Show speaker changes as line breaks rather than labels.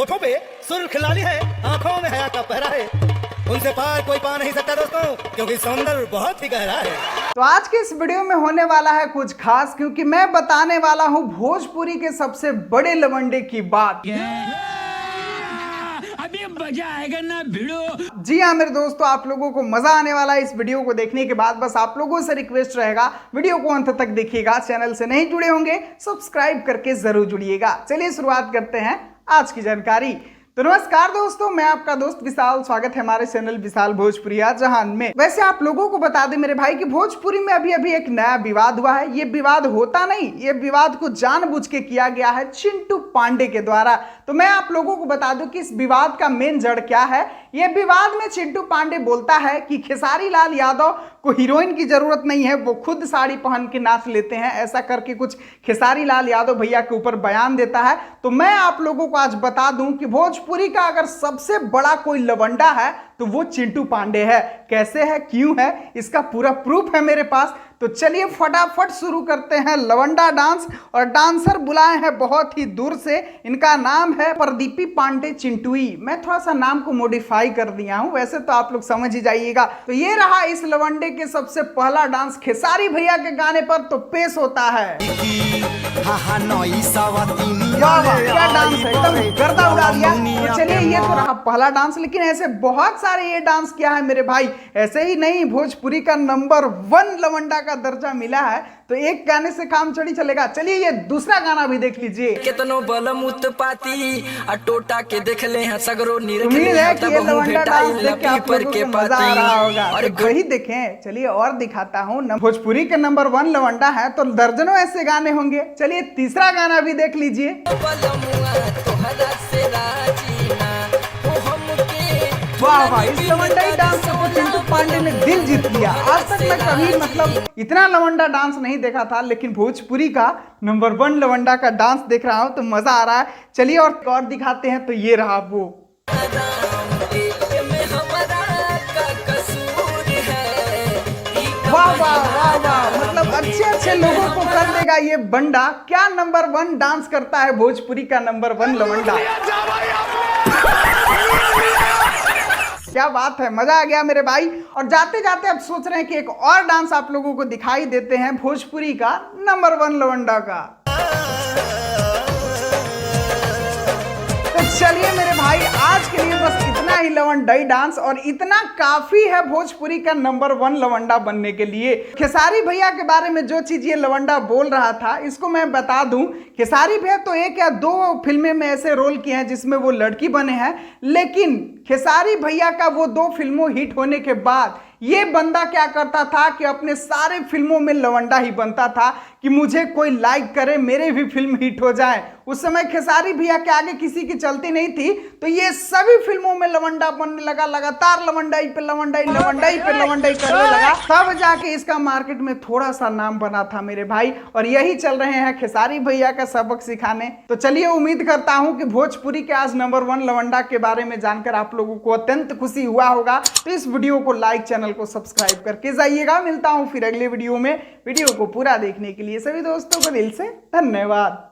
होठों पे सुर्ख लाली है, आंखों में हया का पहरा है, उनसे पार कोई पा नहीं सकता दोस्तों, क्योंकि समुंदर बहुत ही गहरा है।
तो आज के इस वीडियो में होने वाला है कुछ खास, क्योंकि मैं बताने वाला हूं भोजपुरी के सबसे बड़े लवंडे की बात।
अभी मजा आएगा ना भिड़ो।
जी हाँ मेरे दोस्तों, आप लोगों को मजा आने वाला है इस वीडियो को देखने के बाद। बस आप लोगों से रिक्वेस्ट रहेगा, वीडियो को अंत तक देखिएगा। चैनल से नहीं जुड़े होंगे सब्सक्राइब करके जरूर जुड़िएगा। चलिए शुरुआत करते हैं आज की जानकारी। तो नमस्कार दोस्तों, मैं आपका दोस्त विशाल, स्वागत है हमारे चैनल विशाल भोजपुरिया जहान में। वैसे आप लोगों को बता दें मेरे भाई कि भोजपुरी में अभी अभी एक नया विवाद हुआ है। ये विवाद होता नहीं, ये विवाद को जानबूझ के किया गया है चिंटू पांडे के द्वारा। तो मैं आप लोगों को बता दूं कि इस विवाद का मेन जड़ क्या है। ये विवाद में चिंटू पांडे बोलता है कि खेसारी लाल यादव को हीरोइन की जरूरत नहीं है, वो खुद साड़ी पहन के नाच लेते हैं, ऐसा करके कुछ खेसारी लाल यादव भैया के ऊपर बयान देता है। तो मैं आप लोगों को आज बता दूं कि भोजपुरी का अगर सबसे बड़ा कोई लवंडा है तो वो चिंटू पांडे है। कैसे है, क्यों है, इसका पूरा प्रूफ है मेरे पास। तो चलिए फटाफट शुरू करते हैं लवंडा डांस। और डांसर बुलाए हैं बहुत ही दूर से, इनका नाम है प्रदीपी पांडे चिंटुई। मैं थोड़ा सा नाम को मॉडिफाई कर दिया हूं, वैसे तो आप लोग समझ ही जाइएगा। तो ये रहा इस लवंडे के सबसे पहला डांस खेसारी भैया के गाने पर। तो पेश होता है, वाह वाह क्या डांस है, एकदम गर्दा उड़ा दिया। तो चलिए ये तो रहा पहला डांस, लेकिन ऐसे बहुत सारे ये डांस किया है मेरे भाई। ऐसे ही नहीं, भोजपुरी का नंबर 1 लवंडा का दर्जा मिला है, तो एक गाने से काम चढ़ी चलेगा। चलिए ये दूसरा गाना भी देख लीजिए।
केतनो बलम उत्पाती टोटा के देख ले हैं सगरो
उम्मीद है कि ये लवंडा डांस देख के आप लोगों को मजा आ रहा होगा। और वही देखें, चलिए और दिखाता हूँ। भोजपुरी के नंबर 1 लवंडा है तो दर्जनों ऐसे गाने होंगे। चलिए तीसरा गाना भी देख लीजिए। वाह वाह, इस लवंडाई डांस से तो चिंटू पांडे ने दिल जीत लिया। आज तक मैं कभी मतलब इतना लवंडा डांस नहीं देखा था, लेकिन भोजपुरी का नंबर 1 लवंडा का डांस देख रहा हूं तो मजा आ रहा है। चलिए और दिखाते हैं। तो ये रहा वो, वाह वाह वाह वाह, मतलब अच्छे अच्छे लोगों को कर देगा ये बंडा। क्या नंबर 1 डांस करता है भोजपुरी का नंबर 1 लवंडा। क्या बात है, मजा आ गया मेरे भाई। और जाते जाते अब सोच रहे हैं कि एक और डांस आप लोगों को दिखाई देते हैं भोजपुरी का नंबर 1 लवंडा का। तो चलिए मेरे भाई, आज के लिए बस इतना ही लवंडाई डांस, और इतना काफी है भोजपुरी का नंबर 1 लवंडा बनने के लिए। खेसारी भैया के बारे में जो चीज ये लवंडा बोल रहा था, इसको मैं बता दूं। खेसारी भैया तो 1 या 2 फिल्में में ऐसे रोल किए हैं जिसमें वो लड़की बने हैं, लेकिन खेसारी भैया का वो 2 फिल्मों हिट होने के बाद ये बंदा क्या करता था कि अपने सारे फिल्मों में लवंडा ही बनता था कि मुझे कोई लाइक करे, मेरे भी फिल्म हिट हो जाए। उस समय खेसारी भैया के आगे किसी की चलती नहीं थी, तो ये सभी फिल्मों में लवंडा बनने लगा, लगातार लवंडाई पे लवंडाई, लवंडाई पे लवंडाई करने लगा। तब जाके इसका मार्केट में थोड़ा सा नाम बना था मेरे भाई, और यही चल रहे हैं खेसारी भैया का सबक सिखाने। तो चलिए उम्मीद करता हूं कि भोजपुरी के आज नंबर 1 लवंडा के बारे में जानकर आप लोगों को अत्यंत खुशी हुआ होगा। तो इस वीडियो को लाइक, चैनल को सब्सक्राइब करके जाइएगा। मिलता हूं फिर अगले वीडियो में। वीडियो को पूरा देखने के लिए सभी दोस्तों को दिल से धन्यवाद।